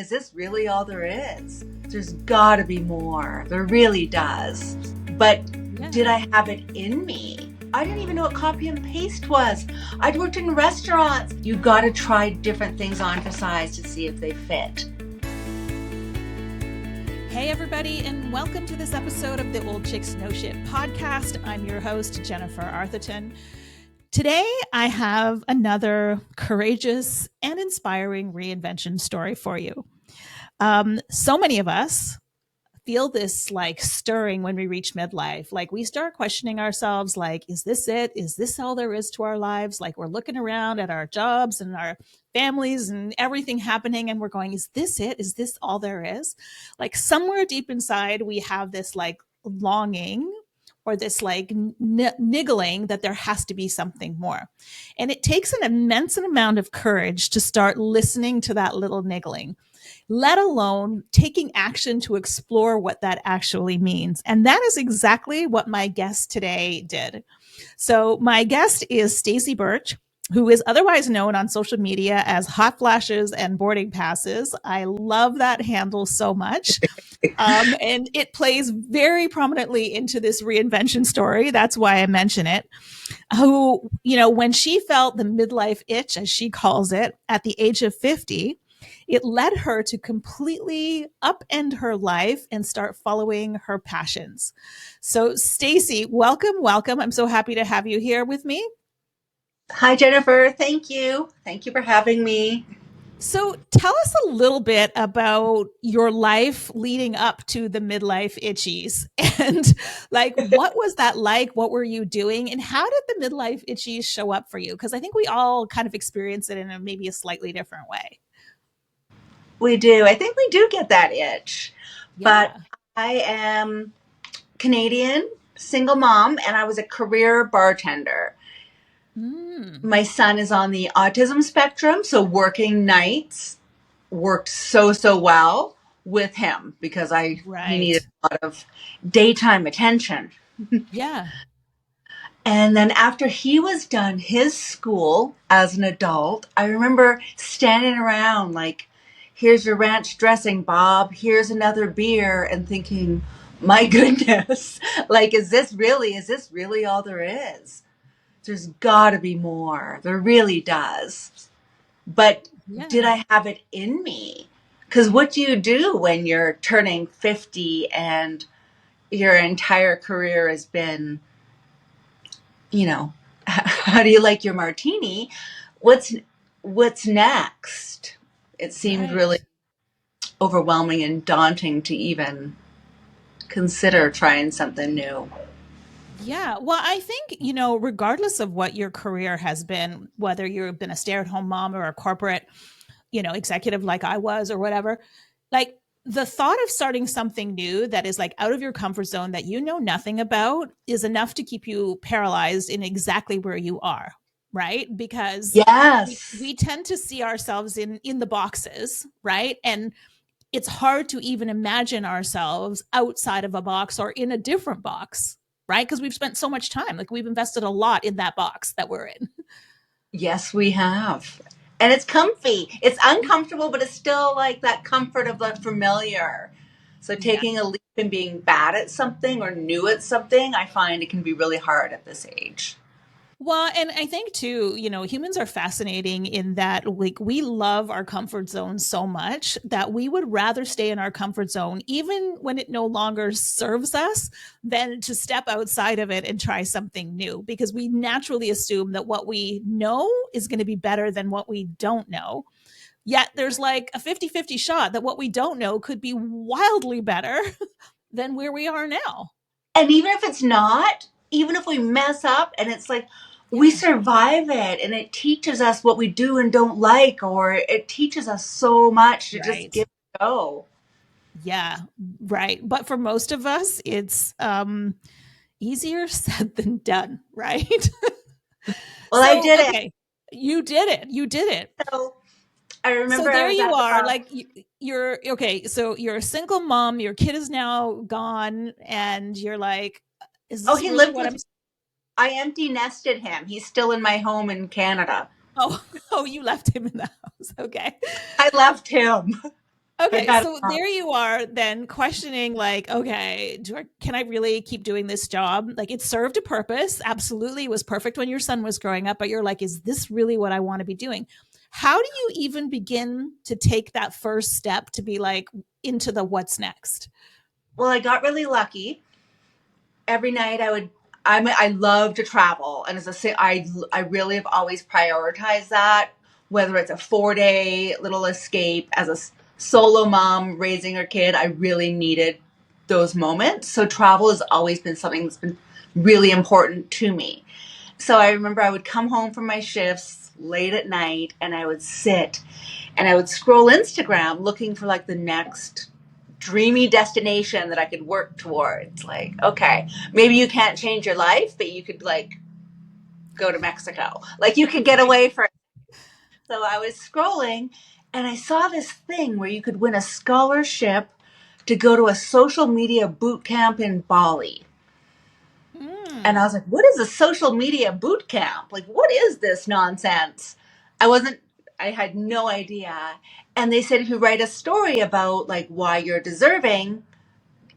is this really all there is? There's got to be more. There really does. But did I have it in me? I didn't even know what copy and paste was. I'd worked in restaurants. You got to try different things on for size to see if they fit. Hey everybody, and welcome to this episode of the Old Chicks No Shit podcast. I'm your host, Jennifer Arthurton. Today, I have another courageous and inspiring reinvention story for you. So many of us feel this like stirring when we reach midlife. Like we start questioning ourselves, like, is this it? Is this all there is to our lives? Like we're looking around at our jobs and our families and everything happening. And we're going, is this it? Is this all there is? Like somewhere deep inside, we have this like longing or this like niggling that there has to be something more. And it takes an immense amount of courage to start listening to that little niggling, let alone taking action to explore what that actually means. And that is exactly what my guest today did. So my guest is Stacey Burch, who is otherwise known on social media as Hot Flashes and Boarding Passes. I love that handle so much. And it plays very prominently into this reinvention story. That's why I mention it. Who, you know, when she felt the midlife itch, as she calls it, at the age of 50, it led her to completely upend her life and start following her passions. So, Stacey, welcome. I'm so happy to have you here with me. Hi, Jennifer. Thank you. Thank you for having me. So tell us a little bit about your life leading up to the midlife itchies and like, what was that like? What were you doing? And how did the midlife itchies show up for you? Because I think we all kind of experience it in maybe a slightly different way. We do. I think we do get that itch. Yeah. But I am Canadian, single mom, and I was a career bartender. My son is on the autism spectrum, so working nights worked so well with him because he needed a lot of daytime attention. Yeah. And then after he was done his school as an adult, I remember standing around like, here's your ranch dressing, Bob. Here's another beer, and thinking, my goodness, like, is this really all there is? There's got to be more. There really does. But did I have it in me? Because what do you do when you're turning 50 and your entire career has been, you know, how do you like your martini? What's next? It seemed really overwhelming and daunting to even consider trying something new. Yeah. Well, I think, you know, regardless of what your career has been, whether you've been a stay-at-home mom or a corporate, you know, executive like I was or whatever, like the thought of starting something new that is like out of your comfort zone that you know nothing about is enough to keep you paralyzed in exactly where you are. Right. Because we tend to see ourselves in the boxes. Right. And it's hard to even imagine ourselves outside of a box or in a different box. Right. Because we've spent so much time, like we've invested a lot in that box that we're in. Yes, we have. And it's comfy. It's uncomfortable, but it's still like that comfort of the familiar. So taking a leap and being bad at something or new at something, I find it can be really hard at this age. Well, and I think too, you know, humans are fascinating in that like we love our comfort zone so much that we would rather stay in our comfort zone, even when it no longer serves us, than to step outside of it and try something new, because we naturally assume that what we know is going to be better than what we don't know. Yet there's like a 50-50 shot that what we don't know could be wildly better than where we are now. And even if it's not, even if we mess up and it's like, we survive it and it teaches us what we do and don't like, or it teaches us so much to just give it a go. Yeah, right. But for most of us, it's easier said than done, right? Well, I did it. You did it. So I remember. So there you are, like you're okay. So you're a single mom. Your kid is now gone, and you're like, "Is this he really lived what with? I empty nested him. He's still in my home in Canada. Oh, you left him in the house. Okay, I left him. Did Okay, that so a lot. there you are then questioning like, okay, can I really keep doing this job? Like it served a purpose. Absolutely. It was perfect when your son was growing up, but you're like, is this really what I want to be doing? How do you even begin to take that first step to be like into the what's next? Well, I got really lucky. Every night I love to travel, and as I really have always prioritized that, whether it's a 4 day little escape as a solo mom raising her kid. I really needed those moments, so travel has always been something that's been really important to me. So I remember I would come home from my shifts late at night, and I would sit and I would scroll Instagram looking for like the next dreamy destination that I could work towards. Like, okay, maybe you can't change your life, but you could like go to Mexico. Like you could get away for it. So I was scrolling and I saw this thing where you could win a scholarship to go to a social media boot camp in Bali. And I Mm, was like, what is a social media boot camp? Like, what is this nonsense? I wasn't, I had no idea. And they said, if you write a story about like why you're deserving,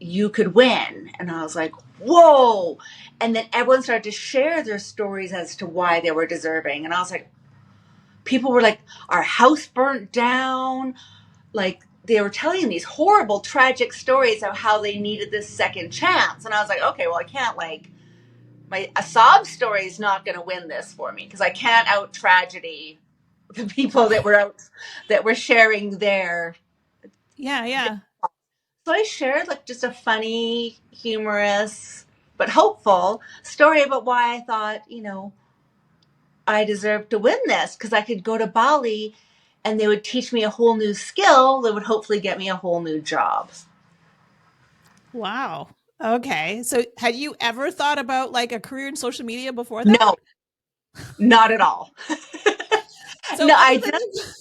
you could win. And I was like, whoa. And then everyone started to share their stories as to why they were deserving. And I was like, people were like, our house burnt down. Like, they were telling these horrible, tragic stories of how they needed this second chance. And I was like, okay, well, I can't like, a sob story is not going to win this for me because I can't out tragedy the people that were sharing their. yeah, yeah. So I shared like just a funny, humorous, but hopeful story about why I thought, I deserved to win this because I could go to Bali and they would teach me a whole new skill that would hopefully get me a whole new job. Wow. Okay. So had you ever thought about like a career in social media before that? No, not at all. So No, other I than just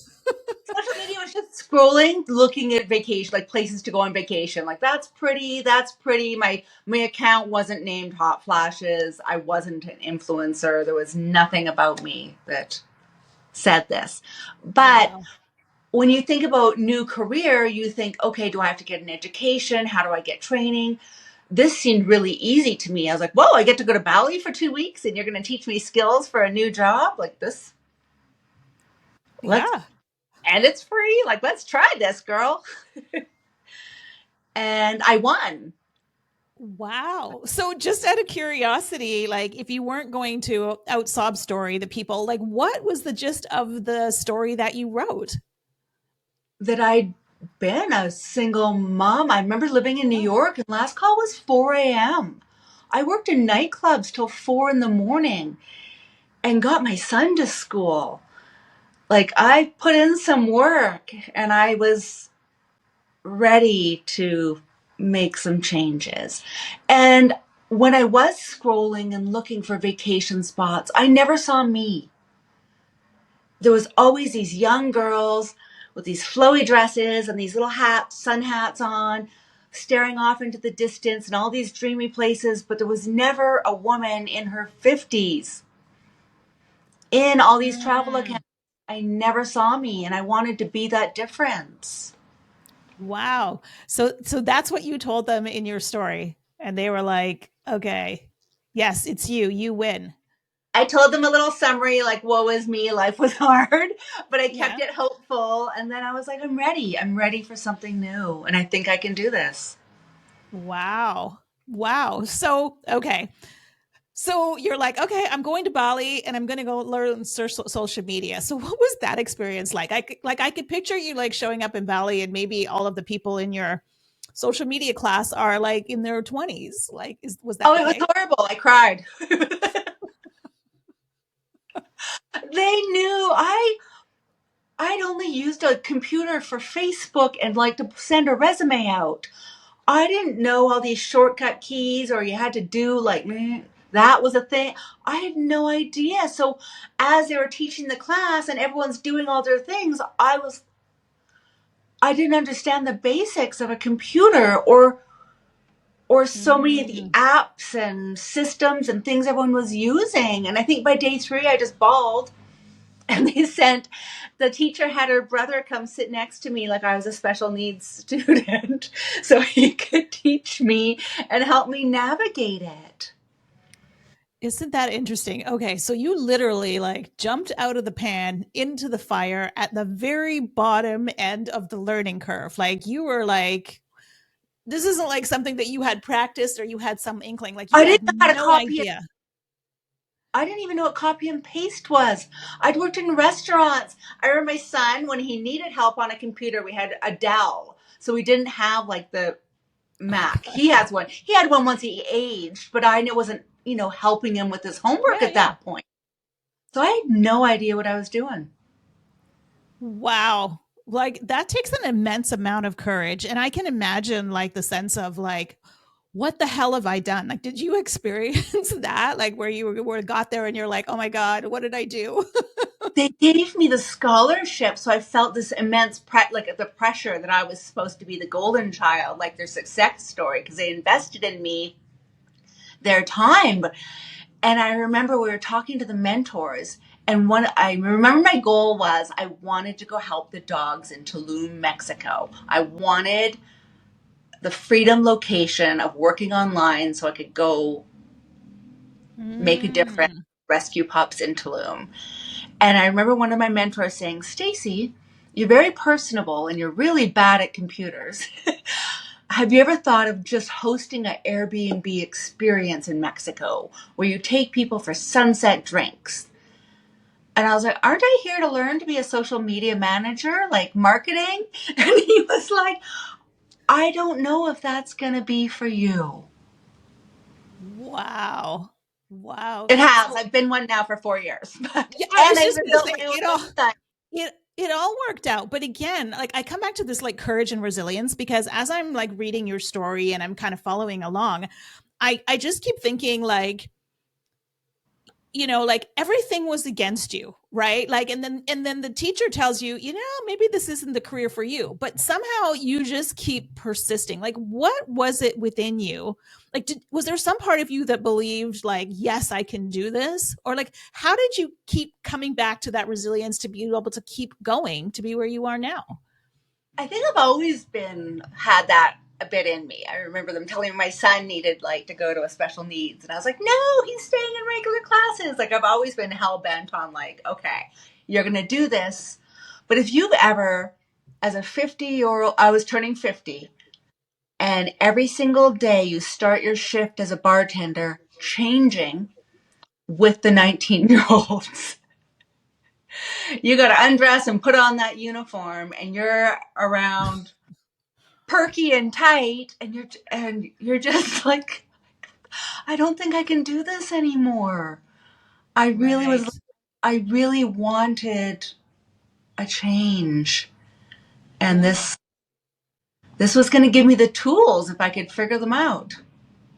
social media was just scrolling, looking at vacation, like places to go on vacation. Like that's pretty, that's pretty. My account wasn't named Hot Flashes. I wasn't an influencer. There was nothing about me that said this. But wow. when you think about new career, you think, okay, do I have to get an education? How do I get training? This seemed really easy to me. I was like, whoa, I get to go to Bali for 2 weeks and you're going to teach me skills for a new job? Like this, let's, Yeah. and it's free. Like, let's try this, girl. And I won. Wow. So just out of curiosity, like if you weren't going to out sob story the people, like what was the gist of the story that you wrote? That I'd been a single mom. I remember living in New Oh, York and last call was 4 a.m. I worked in nightclubs till 4 in the morning and got my son to school. Like I put in some work and I was ready to make some changes. And when I was scrolling and looking for vacation spots, I never saw me. There was always these young girls with these flowy dresses and these little hats, sun hats on, staring off into the distance and all these dreamy places, but there was never a woman in her 50s in all these travel mm, accounts. I never saw me and I wanted to be that difference. wow. So that's what you told them in your story. And they were like, okay, yes, it's you. You win. I told them a little summary, like, woe is me, life was hard, but I Yeah. kept it hopeful. And then I was like, I'm ready. I'm ready for something new. And I think I can do this. Wow. Wow. So, okay. So you're like, okay, I'm going to Bali and I'm going to go learn social media. So what was that experience like? I could picture you like showing up in Bali and maybe all of the people in your social media class are like in their 20s. Like was that Oh, the it was case? horrible. I cried. They knew I'd only used a computer for Facebook and like to send a resume out. I didn't know all these shortcut keys or you had to do like that was a thing. I had no idea. So as they were teaching the class and everyone's doing all their things, I didn't understand the basics of a computer or so many of the Mm. apps and systems and things everyone was using. And I think by day 3 I just bawled And the teacher had her brother come sit next to me like I was a special needs student so he could teach me and help me navigate it. Isn't that interesting? Okay, so you literally like jumped out of the pan into the fire at the very bottom end of the learning curve. Like you were like, this isn't like something that you had practiced or you had some inkling. Like you I had didn't know how to no copy. idea. I didn't even know what copy and paste was. I'd worked in restaurants. I remember my son, when he needed help on a computer, we had a Dell. So we didn't have like the Oh Mac. god. He has one. He had one once he aged, but I wasn't, helping him with his homework Yeah, at yeah. that point. So I had no idea what I was doing. Wow. Like that takes an immense amount of courage. And I can imagine like the sense of like, what the hell have I done? Like, did you experience that? Like where you were got there and you're like, oh my God, what did I do? They gave me the scholarship, so I felt this immense like the pressure that I was supposed to be the golden child, like their success story, because they invested in me their time. And I remember we were talking to the mentors, and I remember my goal was I wanted to go help the dogs in Tulum, Mexico. I wanted the freedom location of working online so I could go make a difference, Mm. rescue pups in Tulum. And I remember one of my mentors saying, Stacey, you're very personable and you're really bad at computers. Have you ever thought of just hosting an Airbnb experience in Mexico where you take people for sunset drinks? And I was like, aren't I here to learn to be a social media manager, like marketing? And he was like, I don't know if that's going to be for you. Wow. Wow. It has. So I've been one now for 4 years. yeah, I And was I just even gonna built say my own it all website. it all worked out. But again, like I come back to this like courage and resilience because as I'm like reading your story and I'm kind of following along, I just keep thinking like, like everything was against you, right? Like and then the teacher tells you, maybe this isn't the career for you, but somehow you just keep persisting. Like what was it within you? Like was there some part of you that believed like, yes, I can do this? Or like how did you keep coming back to that resilience to be able to keep going to be where you are now? I think I've always had that a bit in me. I remember them telling me my son needed like to go to a special needs, and I was like, no, he's staying in regular classes. Like I've always been hell bent on like, okay, you're gonna do this. But if you've ever, as a 50-year-old, I was turning 50, and every single day you start your shift as a bartender changing with the 19-year-olds. You got to undress and put on that uniform, and you're around perky and tight, and you're just like, I don't think I can do this anymore. I really was Right. I really wanted a change, and Yeah. this was going to give me the tools if I could figure them out.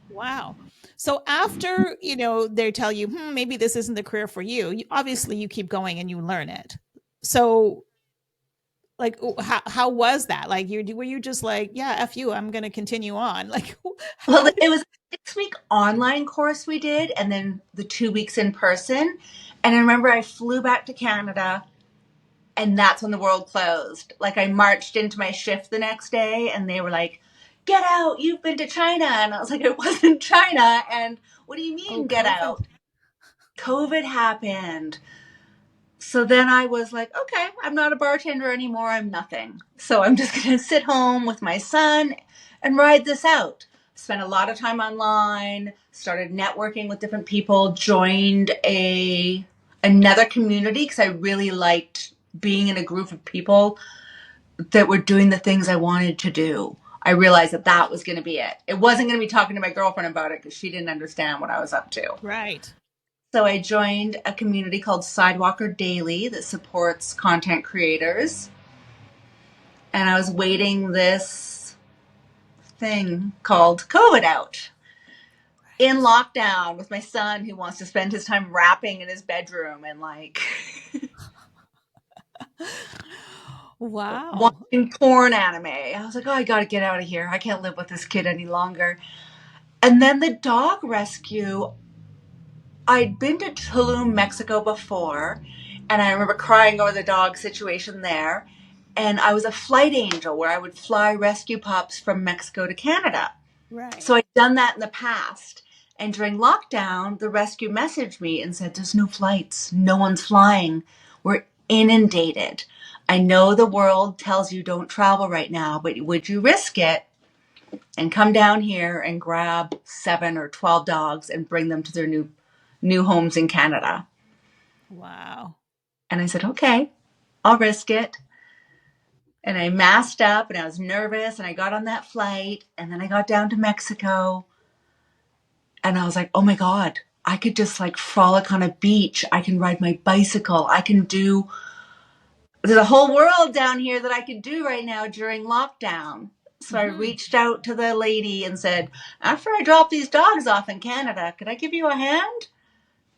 Wow. So after, they tell you, maybe this isn't the career for you, obviously you keep going and you learn it. So like how was that? Like were you just like, yeah, F you, I'm going to continue on. Like how Well, did it was a 6-week online course we did, and then the 2 weeks in person. And I remember I flew back to Canada, and that's when the world closed. Like I marched into my shift the next day, and they were like, "Get out! You've been to China." And I was like, "It wasn't China." And what do you oh mean, get COVID? out? COVID happened. So then I was like, okay, I'm not a bartender anymore. I'm nothing. So I'm just going to sit home with my son and ride this out. Spent a lot of time online, started networking with different people, joined another community because I really liked being in a group of people that were doing the things I wanted to do. I realized that was going to be it. It wasn't going to be talking to my girlfriend about it because she didn't understand what I was up to. Right. So I joined a community called Sidewalker Daily that supports content creators. And I was waiting this thing called COVID out in Right. lockdown with my son who wants to spend his time rapping in his bedroom and like Wow. watching porn anime. I was like, oh, I got to get out of here. I can't live with this kid any longer. And then the dog rescue, I'd been to Tulum, Mexico before, And I remember crying over the dog situation there. And I was a flight angel where I would fly rescue pups from Mexico to Canada. Right. So I'd done that in the past. And during lockdown, the rescue messaged me and said, there's no flights. No one's flying. We're inundated. I know the world tells you don't travel right now, but would you risk it and come down here and grab 7 or 12 dogs and bring them to their new homes in Canada? Wow. And I said, okay, I'll risk it. And I masked up and I was nervous and I got on that flight and then I got down to Mexico and I was like, oh my God, I could just like frolic on a beach. I can ride my bicycle. There's a whole world down here that I could do right now during lockdown. So I Mm-hmm. reached out to the lady and said, after I drop these dogs off in Canada, could I give you a hand?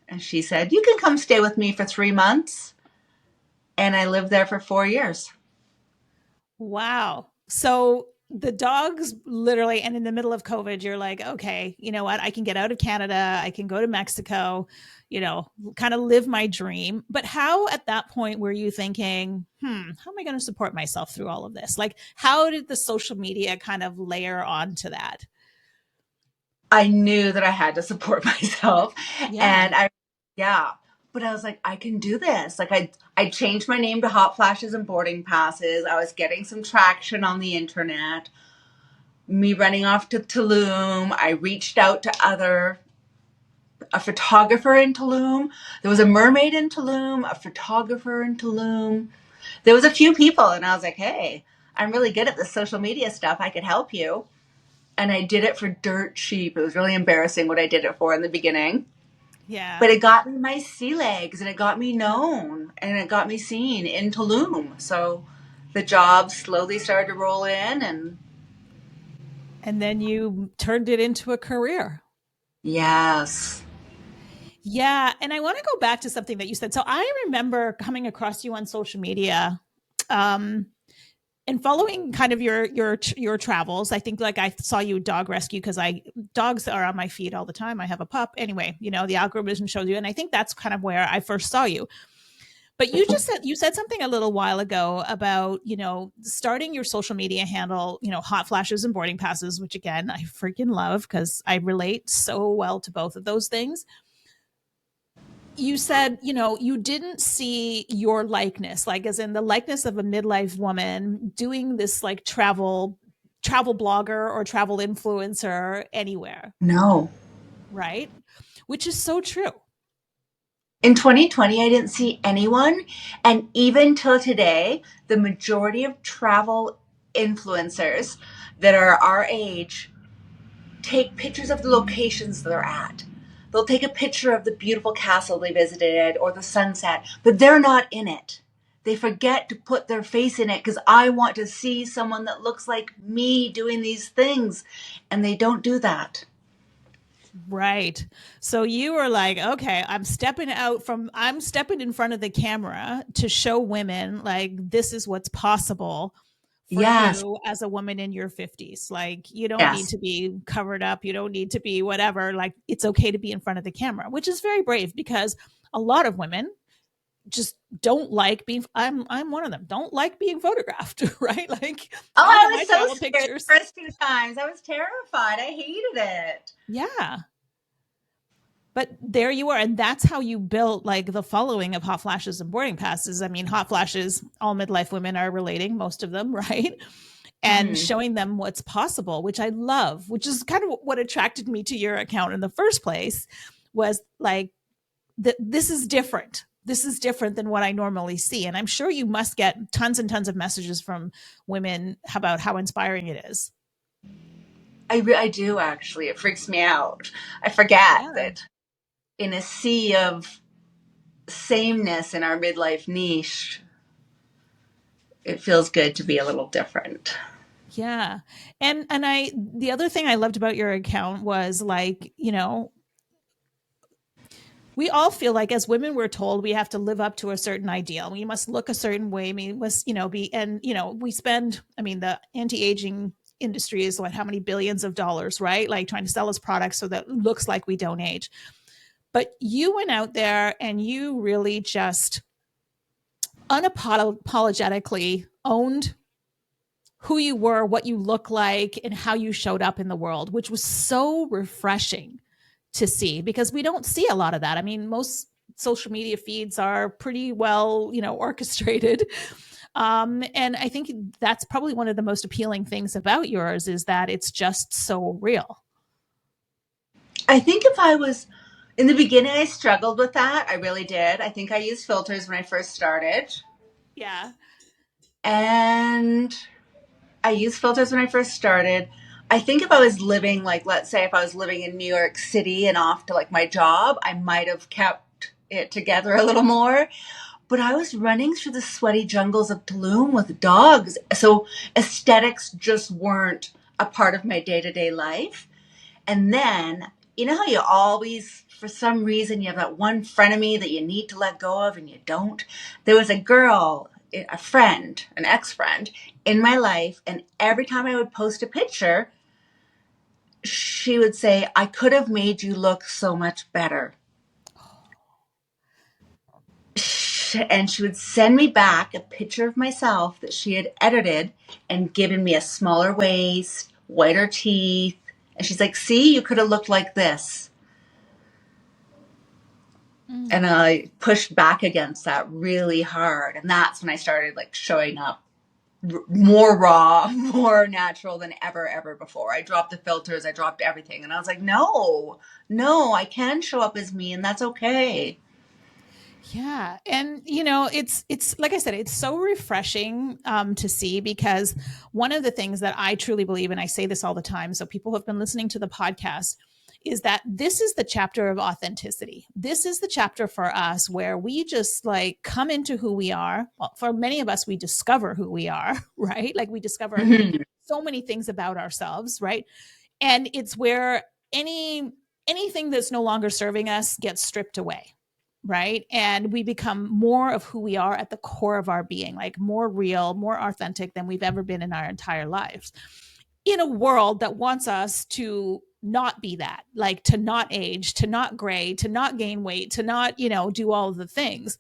And she said, you can come stay with me for 3 months. And I lived there for 4 years. Wow. So the dogs literally, and in the middle of COVID, you're like, okay, you know what? I can get out of Canada. I can go to Mexico, kind of live my dream. But how at that point were you thinking, how am I going to support myself through all of this? Like, how did the social media kind of layer onto that? I knew that I had to support myself. Yeah. And yeah, but I was like, I can do this. Like I changed my name to Hot Flashes and Boarding Passes. I was getting some traction on the internet. Me running off to Tulum. I reached out to a photographer in Tulum. There was a mermaid in Tulum, a photographer in Tulum. There was a few people and I was like, hey, I'm really good at this social media stuff. I could help you. And I did it for dirt cheap. It was really embarrassing what I did it for in the beginning. Yeah. But it got me my sea legs and it got me known and it got me seen in Tulum. So the jobs slowly started to roll in And then you turned it into a career. yes. Yeah, and I want to go back to something that you said. So I remember coming across you on social media, um, and following kind of your travels. I think like I saw you dog rescue because I dogs are on my feed all the time. I have a pup. Anyway, the algorithm shows you, and I think that's kind of where I first saw you. But you said something a little while ago about starting your social media handle, hot flashes and boarding passes, which again I freaking love because I relate so well to both of those things. You said, you didn't see your likeness, like as in the likeness of a midlife woman doing this like travel blogger or travel influencer anywhere, No. right? Which is so true. In 2020, I didn't see anyone. And even till today, the majority of travel influencers that are our age take pictures of the locations they're at. They'll take a picture of the beautiful castle they visited or the sunset, but they're not in it. They forget to put their face in it because I want to see someone that looks like me doing these things. And they don't do that. Right. So you were like, okay, I'm stepping in front of the camera to show women like this is what's possible for Yes. you as a woman in your 50s. Like you don't need Yes. to be covered up, you don't need to be whatever. Like it's okay to be in front of the camera, which is very brave because a lot of women just don't like being I'm one of them. Don't like being photographed, right? Like Oh, I I got was my so travel scared pictures. the first 2 times. I was terrified. I hated it. Yeah. But there you are. And that's how you built like the following of hot flashes and boarding passes. I mean, hot flashes, all midlife women are relating, most of them, right? And Mm-hmm. showing them what's possible, which I love, which is kind of what attracted me to your account in the first place was like, this is different. This is different than what I normally see. And I'm sure you must get tons and tons of messages from women about how inspiring it is. I do actually. It freaks me out. I forget Yeah. that in a sea of sameness in our midlife niche, it feels good to be a little different. Yeah. And the other thing I loved about your account was like, we all feel like as women we're told we have to live up to a certain ideal. We must look a certain way. We must, be and we spend, I mean, the anti-aging industry is what, how many billions of dollars, right? Like trying to sell us products so that it looks like we don't age. But you went out there and you really just unapologetically owned who you were, what you look like, and how you showed up in the world, which was so refreshing to see because we don't see a lot of that. I mean, most social media feeds are pretty well, orchestrated. And I think that's probably one of the most appealing things about yours is that it's just so real. I think if I was in the beginning, I struggled with that. I really did. I think I used filters when I first started. Yeah. And I used filters when I first started. I think if I was living, like, let's say if I was living in New York City and off to like my job, I might have kept it together a little more. But I was running through the sweaty jungles of Tulum with dogs. So aesthetics just weren't a part of my day to day life. And then, you know how you always, for some reason, you have that one frenemy that you need to let go of and you don't? There was a girl, a friend, an ex-friend in my life, and every time I would post a picture, she would say, I could have made you look so much better. And she would send me back a picture of myself that she had edited and given me a smaller waist, whiter teeth. And she's like, see, you could have looked like this. And I pushed back against that really hard. And that's when I started like showing up more raw, more natural than ever before. I dropped the filters, I dropped everything. And I was like, no, I can show up as me and that's okay. Yeah. And it's like I said, it's so refreshing to see because one of the things that I truly believe, and I say this all the time, so people who have been listening to the podcast, is that this is the chapter of authenticity. This is the chapter for us where we just like come into who we are. Well, for many of us, we discover who we are, right? Like we discover so many things about ourselves, right? And it's where anything that's no longer serving us gets stripped away, right? And we become more of who we are at the core of our being, like more real, more authentic than we've ever been in our entire lives, in a world that wants us to not be that, like to not age, to not gray, to not gain weight, to not, do all of the things.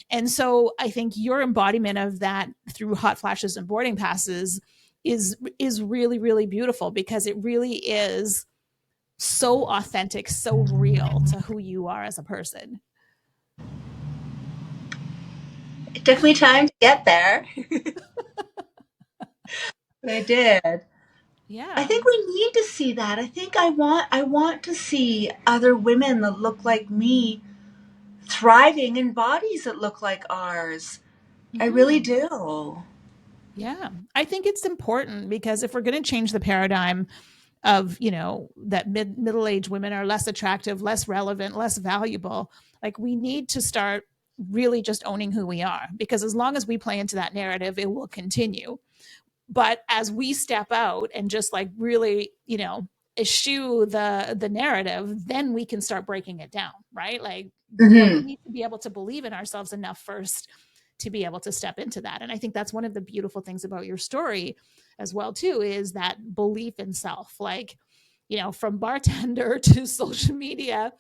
And so I think your embodiment of that through hot flashes and boarding passes is really, really beautiful because it really is so authentic, so real to who you are as a person. It took me time to get there, but I did. I Yeah. think we need to see that. I think I want to see other women that look like me thriving in bodies that look like ours. I really Mm-hmm. do. Yeah. I think it's important because if we're going to change the paradigm of, that middle-aged women are less attractive, less relevant, less valuable, like we need to start really just owning who we are because as long as we play into that narrative, it will continue. But as we step out and just like really, eschew the narrative, then we can start breaking it down, right? Like, we Hmm. need to be able to believe in ourselves enough first to be able to step into that. And I think that's one of the beautiful things about your story as well too, is that belief in self. Like, from bartender to social media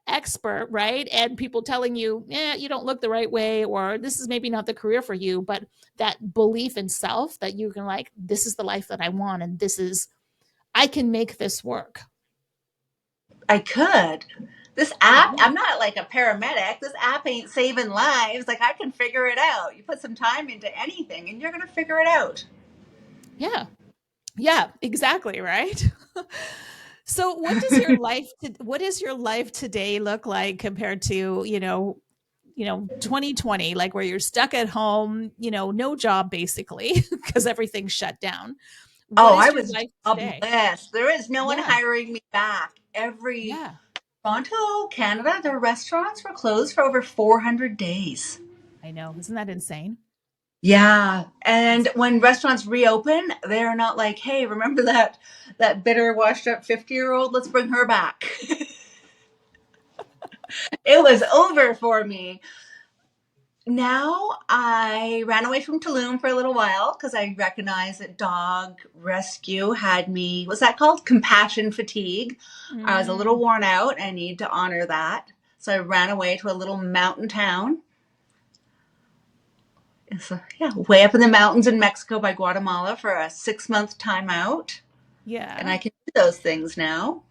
expert, right? And people telling you, you don't look the right way, or this is maybe not the career for you, but that belief in self that you can like, this is the life that I want, and I can make this work. I could. This app, Yeah. I'm not like a paramedic. This app ain't saving lives. Like, I can figure it out. You put some time into anything and you're going to figure it out. Yeah. Yeah, exactly, right? So what does your life today look like compared to, 2020, like where you're stuck at home, no job basically because everything's shut down. What Oh, I is your was life today? jobless. There is no one Yeah. hiring me back. Every Yeah. Toronto, Canada, their restaurants were closed for over 400 days. I know. Isn't that insane? Yeah, and when restaurants reopen, they're not like, "Hey, remember that bitter, washed-up 50-year-old? Let's bring her back." It was over for me. Now I ran away from Tulum for a little while because I recognized that dog rescue had me, what's that called? Compassion fatigue. I was a little Mm, worn out. I need to honor that. So I ran away to a little mountain town. So, yeah, way up in the mountains in Mexico by Guatemala for a 6-month timeout. And Yeah. I can do those things now.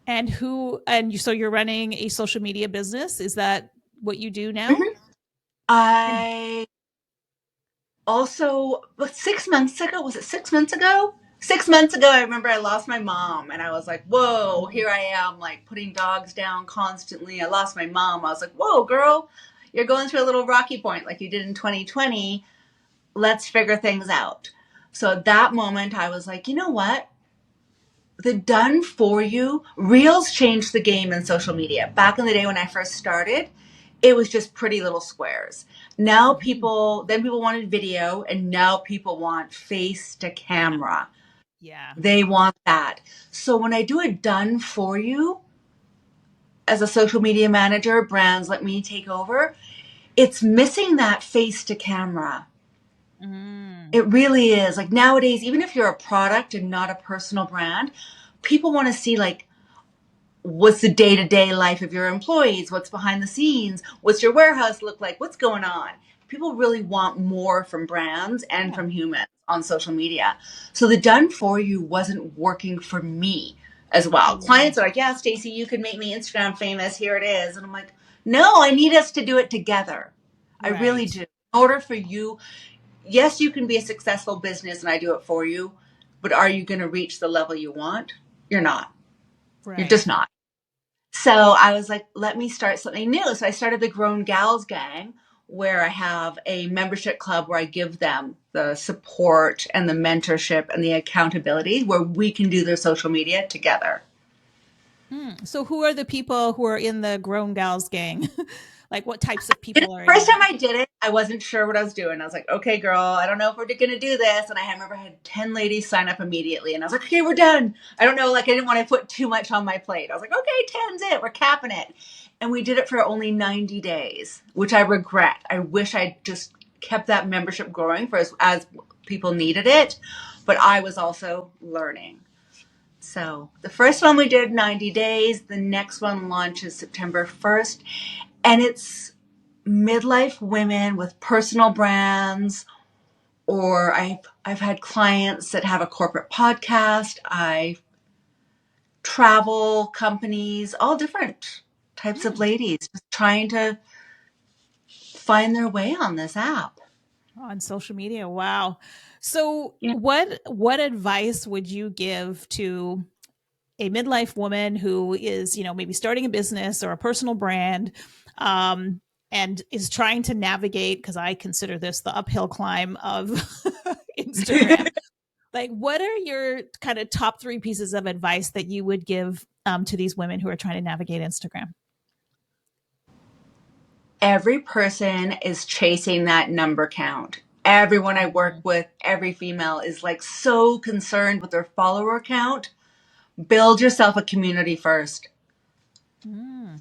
So you're running a social media business. Is that what you do now? Mhm. And I also, 6 months ago, was it 6 months ago? 6 months ago, I remember I lost my mom and I was like, whoa, here I am, like putting dogs down constantly. I lost my mom. I was like, whoa, girl, you're going through a little rocky point like you did in 2020. Let's figure things out. So at that moment, I was like, you know what? The done for you reels changed the game in social media. Back in the day when I first started, it was just pretty little squares. Now Mhm. people wanted video, and now people want face to Yeah. camera. Yeah. They want that. So when I do a done for you as a social media manager, brands let me take over, it's missing that face to camera. Mm. It really is. Like nowadays, even if you're a product and not a personal brand, people want to see like what's the day-to-day life of your employees, what's behind the scenes, what's your warehouse look like, what's going on. People really want more from brands and Yeah. from humans on social media. So the done for you wasn't working for me as well. Mm. Clients are like, yeah, Stacey, you can make me Instagram famous, here it is. And I'm like, no, I need us to do it together. I really Right. do. In order for you, yes, you can be a successful business and I do it for you, but are you going to reach the level you want? You're not. You're just Right. not. So I was like, let me start something new. So I started the Grown Gals Gang, where I have a membership club where I give them the support and the mentorship and the accountability where we can do their social media together. So who are the people who are in the Grown Gals gang? Like what types of You know, people are the in first that? time I did it, I wasn't sure what I was doing. I was like, okay, girl, I don't know if we're going to do this. And I remember I had 10 ladies sign up immediately. And I was like, okay, we're done. I don't know. Like, I didn't want to put too much on my plate. I was like, okay, 10's it. We're capping it. And we did it for only 90 days, which I regret. I wish I just kept that membership growing for as people needed it. But I was also learning. So the first one we did 90 days. The next one launches September 1st. And it's midlife women with personal brands, or I've had clients that have a corporate podcast. I travel companies, all different types of Hmm. ladies just trying to find their way on this app. On social media. Wow. So Yeah. what advice would you give to a midlife woman who is, maybe starting a business or a personal brand, um, and is trying to navigate, because I consider this the uphill climb of Instagram. Like, what are your kind of top three pieces of advice that you would give to these women who are trying to navigate Instagram? Every person is chasing that number count. Everyone I work Mm, with, every female is like so concerned with their follower count. Build yourself a community first.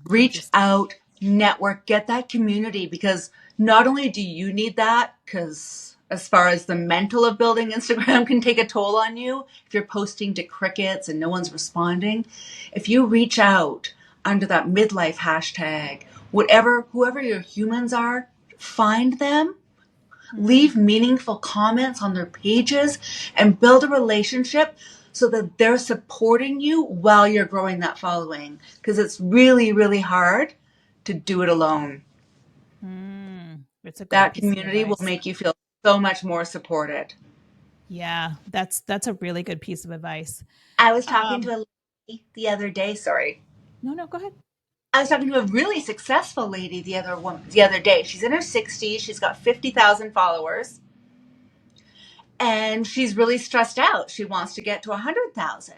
Reach interesting. out, network, get that community, because not only do you need that, because as far as the mental of building Instagram can take a toll on you, if you're posting to crickets and no one's responding, if you reach out under that midlife hashtag, whatever, whoever your humans are, find them, Mm, leave meaningful comments on their pages, and build a relationship so that they're supporting you while you're growing that following. Because it's really, really hard to do it alone. it's a great That piece of community will advice. make you feel so much more supported. Yeah, that's a really good piece of advice. I was talking Um, to a lady the other day, sorry. no, no, go ahead. I was talking to a really successful lady the other day. She's in her 60s. She's got 50,000 followers. And she's really stressed out. She wants to get to 100,000.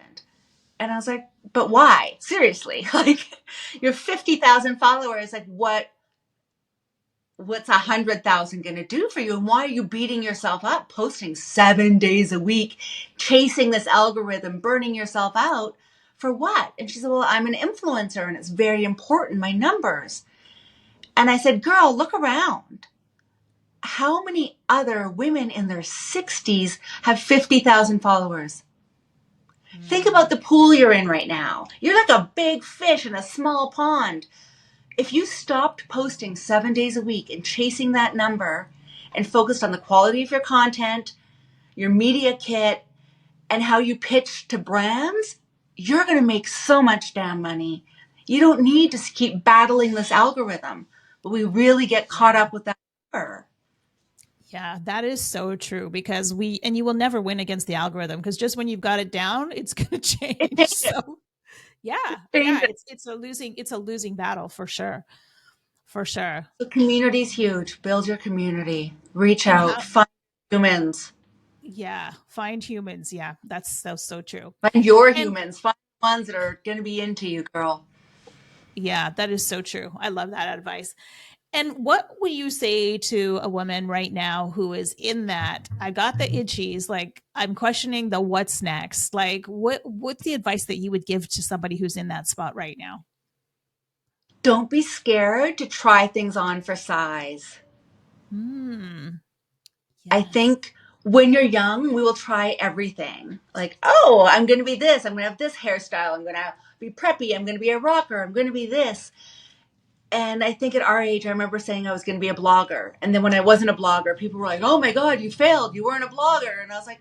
And I was like, but why? Seriously, like you're 50,000 followers. Like what's 100,000 going to do for you? And why are you beating yourself up, posting 7 days a week, chasing this algorithm, burning yourself out for what? And she said, well, I'm an influencer and it's very important, my numbers. And I said, girl, look around. How many other women in their 60s have 50,000 followers? Think Mm, about the pool you're in right now. You're like a big fish in a small pond. If you stopped posting 7 days a week and chasing that number and focused on the quality of your content, your media kit, and how you pitch to brands, you're going to make so much damn money. You don't need to keep battling this algorithm, but we really get caught Yeah. up with that. Yeah, that is so true because and you will never win against the algorithm because just when you've got it down, it's going to It change. changes. So, yeah, It yeah, changes. it's a losing battle for sure. For sure. The community's huge. Build your community. Reach And out. how Find humans. yeah, find humans. Yeah, that's so true. Find your And humans. Find the ones that are going to be into you, girl. yeah, that is so true. I love that advice. And what would you say to a woman right now who is in that? I got the itchies, like I'm questioning the what's next. Like what's the advice that you would give to somebody who's in that spot right now? Don't be scared to try things on for size. Hmm. I Yes. think when you're young, we will try everything. Like, oh, I'm going to be this. I'm going to have this hairstyle. I'm going to be preppy. I'm going to be a rocker. I'm going to be this. And I think at our age, I remember saying I was going to be a blogger. And then when I wasn't a blogger, people were like, oh my God, you failed. You weren't a blogger. And I was like,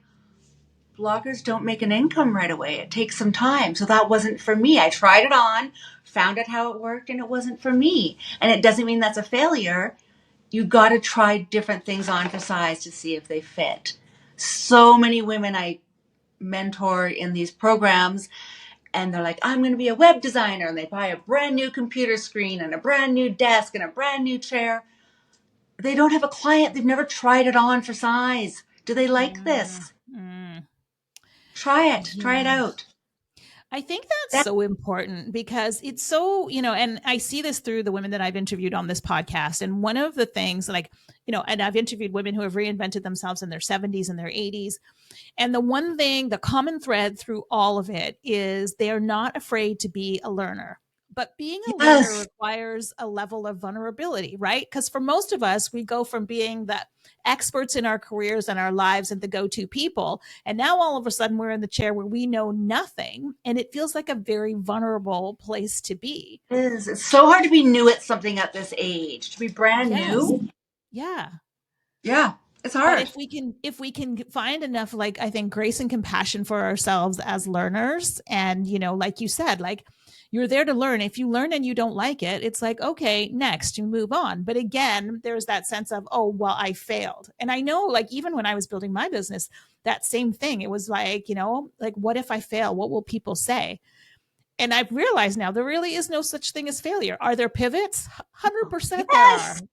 bloggers don't make an income right away. It takes some time. So that wasn't for me. I tried it on, found out how it worked, and it wasn't for me. And it doesn't mean that's a failure. You got to try different things on for size to see if they fit. So many women I mentor in these programs, and they're like, I'm going to be a web designer. And they buy a brand new computer screen and a brand new desk and a brand new chair. They don't have a client. They've never tried it on for size. Do they like Mm, this? mm. Try it. Try it Yeah. out. I think that's That so important because it's so, and I see this through the women that I've interviewed on this podcast. And one of the things, like, and I've interviewed women who have reinvented themselves in their 70s and their 80s. And the one thing, the common thread through all of it is they are not afraid to be a learner. But being a learner yes, requires a level of vulnerability, right? Because for most of us, we go from being the experts in our careers and our lives and the go to people. And now all of a sudden we're in the chair where we know nothing. And it feels like a very vulnerable place to be. it is. It's so hard to be new at something at this age. To be brand Yes. new. Yeah. Yeah, it's But hard. if we can find enough, like, I think, grace and compassion for ourselves as learners, and like you said, like, you're there to learn. If you learn and you don't like it, it's like, okay, next, you move on. But again, there's that sense of, oh well, I failed. And I know, like, even when I was building my business, that same thing, it was like, like, what if I fail? What will people say? And I've realized now there really is no such thing as failure. Are there pivots? 100% there are. Yes.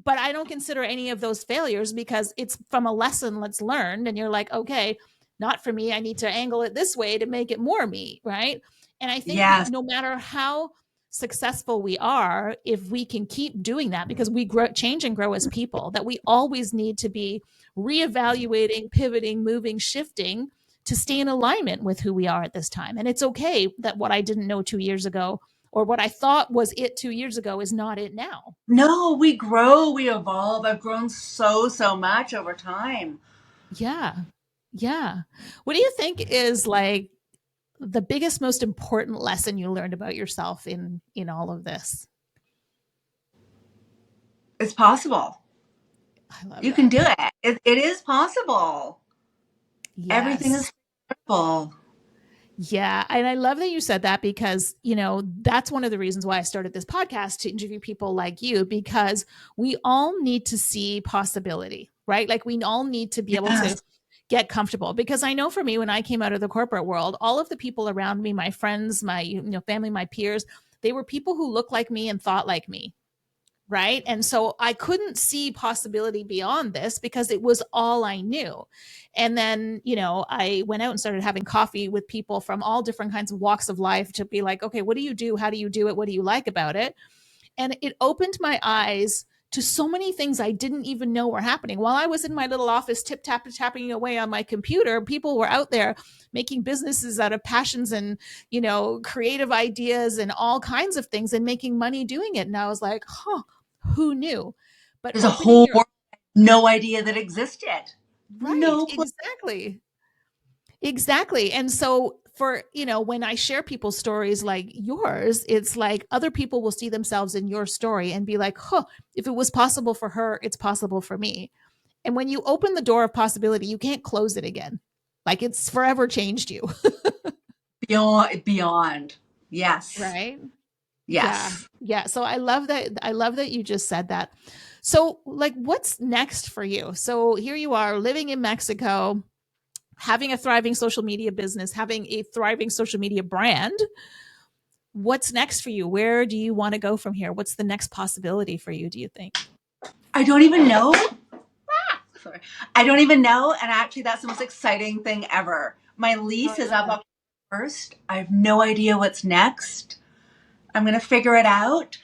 But I don't consider any of those failures because it's from a lesson that's learned. And you're like, okay, not for me. I need to angle it this way to make it more me. Right. And I think Yes. no matter how successful we are, if we can keep doing that, because we grow, change and grow as people, that we always need to be reevaluating, pivoting, moving, shifting to stay in alignment with who we are at this time. And it's okay that what I didn't know 2 years ago or what I thought was it 2 years ago is not it now. No, we grow, we evolve. I've grown so much over time. Yeah. Yeah. What do you think is, like, the biggest, most important lesson you learned about yourself in all of this? It's possible. I love You can that. do it. It is possible. Everything Yes. is possible. Yeah. And I love that you said that because, that's one of the reasons why I started this podcast, to interview people like you, because we all need to see possibility, right? Like, we all need to be able to Yes. get comfortable, because I know for me, when I came out of the corporate world, all of the people around me, my friends, my family, my peers, they were people who looked like me and thought like me. Right. And so I couldn't see possibility beyond this because it was all I knew. And then, I went out and started having coffee with people from all different kinds of walks of life to be like, okay, what do you do? How do you do it? What do you like about it? And it opened my eyes to so many things I didn't even know were happening. While I was in my little office tapping away on my computer, people were out there making businesses out of passions and, creative ideas and all kinds of things and making money doing it. And I was like, huh, who knew? But There's a opening whole your world I had no idea that existed. right, No clue. exactly. Exactly. And so for, when I share people's stories like yours, it's like other people will see themselves in your story and be like, huh, if it was possible for her, it's possible for me. And when you open the door of possibility, you can't close it again. Like it's forever changed you. Beyond. Yes. Right? Yeah. Yes. Yeah. So I love that. I love that you just said that. So, like, what's next for you? So here you are living in Mexico, having a thriving social media business, having a thriving social media brand. What's next for you? Where do you want to go from here? What's the next possibility for you, do you think? I don't even know. Sorry. I don't even know. And actually, that's the most exciting thing ever. My Oh, lease I is love up that. October 1st. I have no idea what's next. I'm going to figure it out.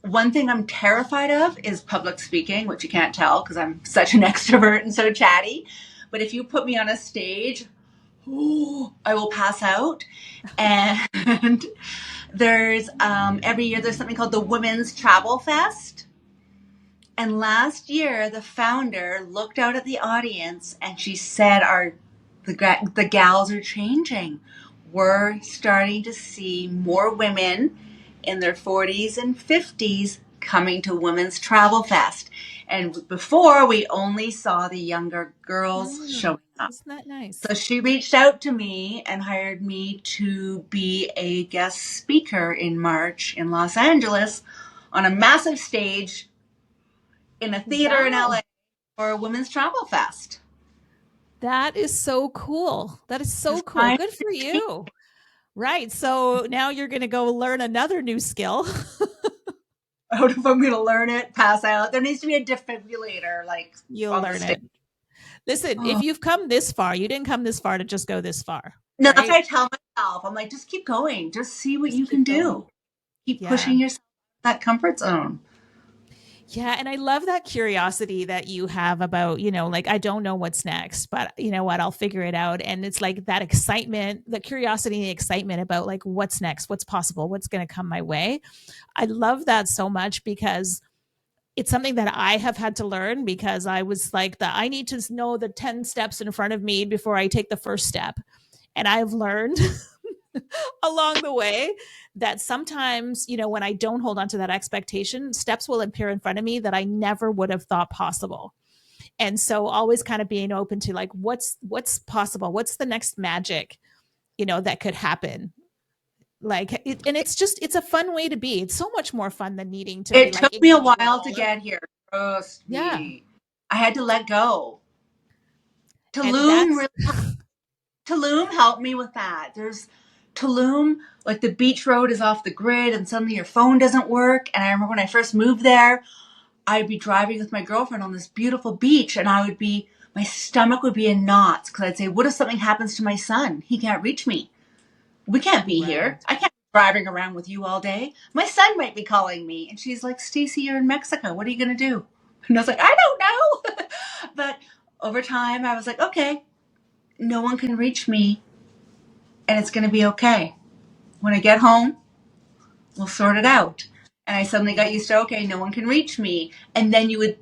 One thing I'm terrified of is public speaking, which you can't tell because I'm such an extrovert and so chatty. But if you put me on a stage, ooh, I will pass out. And there's every year there's something called the Women's Travel Fest. And last year, the founder looked out at the audience and she said, the gals are changing. We're starting to see more women in their 40s and 50s coming to Women's Travel Fest. And before, we only saw the younger girls Mm, showing up. isn't that nice? So she reached out to me and hired me to be a guest speaker in March in Los Angeles on a massive stage in a theater in Wow. LA for a Women's Travel Fest. That is so cool. That is so Just cool. kind Good for you. Right. So now you're going to go learn another new skill. of if I'm going to learn it, pass out. There needs to be a defibrillator, like You'll on the learn stage. it. Listen, if Oh. you've come this far, you didn't come this far to just go this far, No, that's what right? I tell myself. I'm like, just keep going. Just see what Just you can keep going. do. Keep Yeah. pushing yourself that comfort zone. Yeah. And I love that curiosity that you have about, like, I don't know what's next, but you know what? I'll figure it out. And it's like that excitement, the curiosity and the excitement about like what's next, what's possible, what's going to come my way. I love that so much because it's something that I have had to learn because I was like I need to know the 10 steps in front of me before I take the first step. And I've learned along the way that sometimes, when I don't hold on to that expectation, steps will appear in front of me that I never would have thought possible. And so always kind of being open to like what's possible, what's the next magic, that could happen. Like and it's a fun way to be. It's so much more fun than needing to be It like took in me a while to control. get here. Trust Yeah. me. I had to let go. And Tulum that's really Tulum helped me with that. There's Tulum, like the beach road is off the grid and suddenly your phone doesn't work. And I remember when I first moved there, I'd be driving with my girlfriend on this beautiful beach and my stomach would be in knots because I'd say, what if something happens to my son? He can't reach me. We can't be here. right. I can't be driving around with you all day. My son might be calling me. And she's like, Stacey, you're in Mexico. What are you going to do? And I was like, I don't know. But over time, I was like, okay, no one can reach me and it's going to be okay. When I get home, we'll sort it out. And I suddenly got used to, okay, no one can reach me. And then you'd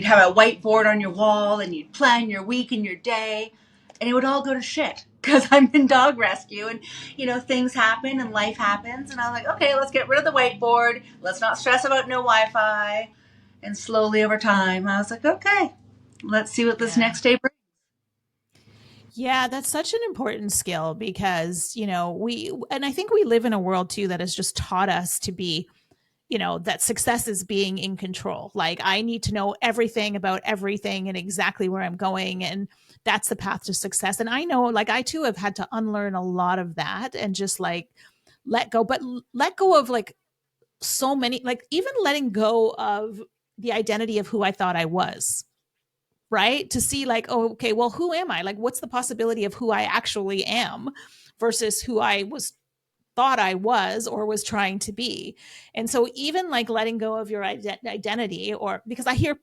have a whiteboard on your wall and you'd plan your week and your day and it would all go to shit because I'm in dog rescue and, things happen and life happens. And I'm like, okay, let's get rid of the whiteboard. Let's not stress about no Wi-Fi. And slowly over time, I was like, okay, let's see what this Yeah. next day brings. Yeah, that's such an important skill because, and I think we live in a world too that has just taught us to be, that success is being in control. Like I need to know everything about everything and exactly where I'm going. And that's the path to success. And I know, like, I too have had to unlearn a lot of that and just like let go, but let go of like so many, like even letting go of the identity of who I thought I was, right? To see like, oh, okay, well, who am I? Like, what's the possibility of who I actually am versus who I was thought I was or was trying to be. And so even like letting go of your identity, or because I hear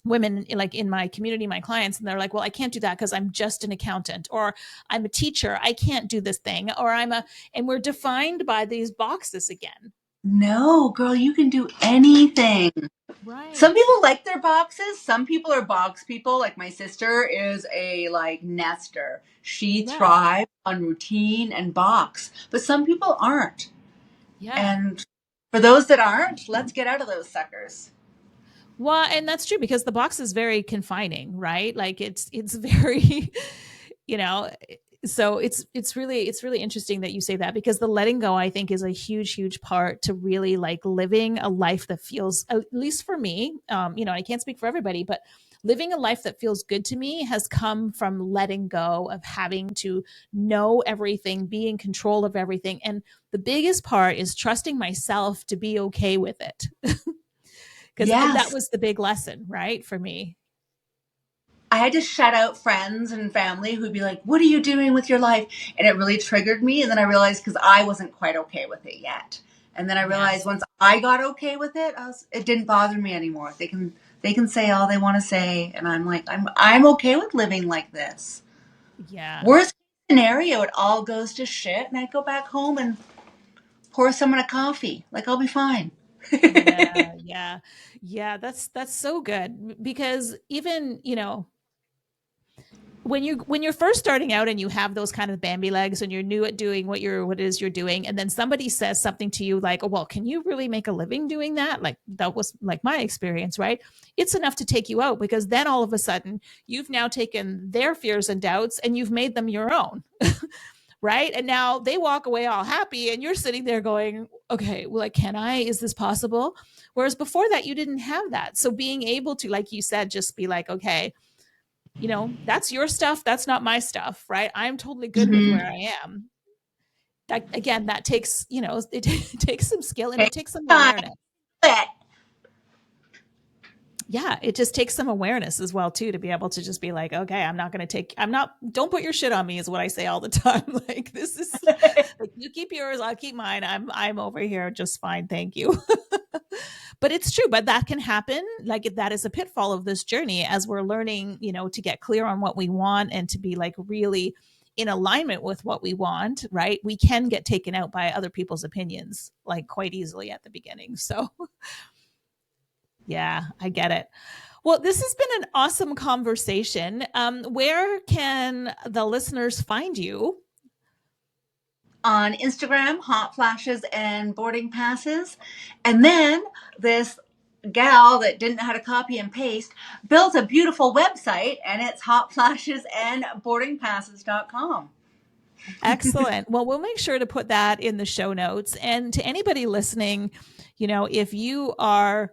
women like in my community, my clients, and they're like, well, I can't do that because I'm just an accountant, or I'm a teacher, I can't do this thing, or and we're defined by these boxes again. No, girl, you can do anything. Some Right. people like their boxes. Some people are box people. Like my sister is a like nester. She Yeah. thrives on routine and box. But some people aren't. Yeah. And for those that aren't, let's get out of those suckers. Well, and that's true because the box is very confining, right? Like it's very, you know, so it's really interesting that you say that, because the letting go, I think, is a huge part to really like living a life that feels, at least for me, I can't speak for everybody, but living a life that feels good to me has come from letting go of having to know everything, be in control of everything. And the biggest part is trusting myself to be okay with it. Because that Yes. was the big lesson, right, for me. I had to shut out friends and family who'd be like, "What are you doing with your life?" And it really triggered me. And then I realized, because I wasn't quite okay with it yet. And then I realized Yes. once I got okay with it, it didn't bother me anymore. They can say all they want to say, and I'm like, I'm okay with living like this. Yeah. Worst scenario, it all goes to shit, and I go back home and pour someone a coffee. Like, I'll be fine. Yeah, yeah. Yeah, that's so good, because even, when you're first starting out and you have those kind of Bambi legs and you're new at doing what it is you're doing, and then somebody says something to you like, "Oh, well, can you really make a living doing that?" Like, that was like my experience, right? It's enough to take you out, because then all of a sudden you've now taken their fears and doubts and you've made them your own. Right? And now they walk away all happy and you're sitting there going, "Okay, well, like, is this possible?" Whereas before that, you didn't have that. So being able to, like you said, just be like, "Okay, that's your stuff. That's not my stuff." Right? I'm totally good with Mm-hmm. where I am. That, again, that takes, it takes some skill, and it Take takes some time. awareness. But Yeah, it just takes some awareness as well too, to be able to just be like, "Okay, don't put your shit on me," is what I say all the time. Like, this is like, you keep yours, I'll keep mine. I'm over here just fine, thank you. But it's true, but that can happen. Like, that is a pitfall of this journey, as we're learning, to get clear on what we want and to be like really in alignment with what we want, right? We can get taken out by other people's opinions like quite easily at the beginning. So yeah, I get it. Well, this has been an awesome conversation. Where can the listeners find you? on Instagram, hot flashes and boarding passes. And then this gal that didn't know how to copy and paste built a beautiful website, and it's hotflashesandboardingpasses.com. Excellent. Well, we'll make sure to put that in the show notes. And to anybody listening, if you are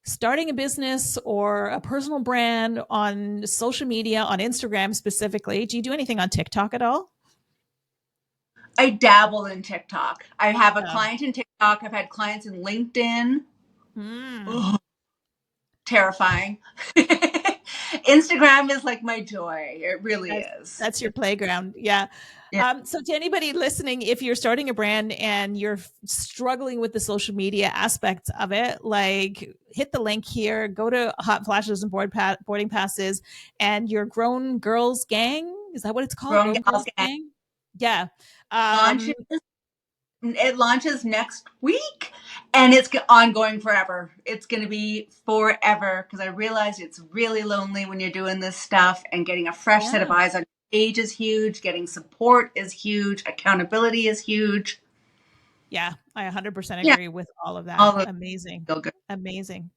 starting a business or a personal brand on social media, on Instagram specifically, do you do anything on TikTok at all? I dabble in TikTok. I have a Oh. client in TikTok. I've had clients in LinkedIn. Mm. Ugh, terrifying. Instagram is like my joy. It really is. That's your playground. Yeah. Yeah. So to anybody listening, if you're starting a brand and you're struggling with the social media aspects of it, like, hit the link here, go to Hot Flashes and Boarding Passes, and your Grown Girls Gang. Is that what it's called? Grown Grown Gals Girls Gang Gang? Yeah. launches. It launches next week, and it's ongoing forever. It's going to be forever, because I realized it's really lonely when you're doing this stuff, and getting a fresh set of Yeah. eyes on age is huge. Getting support is huge. Accountability is huge. Yeah. I 100% Yeah, agree with all of that. all of Amazing. feel good. Amazing.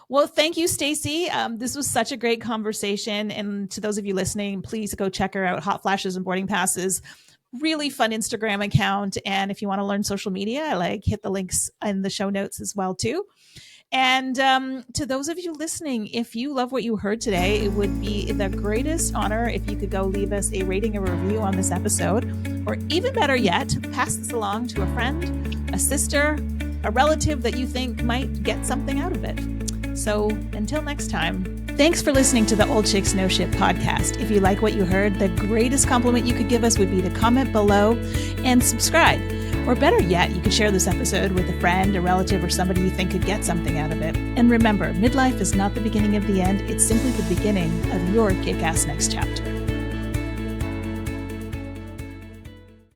Well, thank you, Stacey. This was such a great conversation. And to those of you listening, please go check her out, Hot Flashes and Boarding Passes. Really fun Instagram account. And if you want to learn social media, hit the links in the show notes as well too. And to those of you listening, if you love what you heard today, it would be the greatest honor if you could go leave us a rating or review on this episode, or even better yet, pass this along to a friend, a sister, a relative that you think might get something out of it. So until next time, thanks for listening to the Old Chicks No Shit podcast. If you like what you heard, the greatest compliment you could give us would be to comment below and subscribe. Or better yet, you could share this episode with a friend, a relative, or somebody you think could get something out of it. And remember, midlife is not the beginning of the end. It's simply the beginning of your kick-ass next chapter.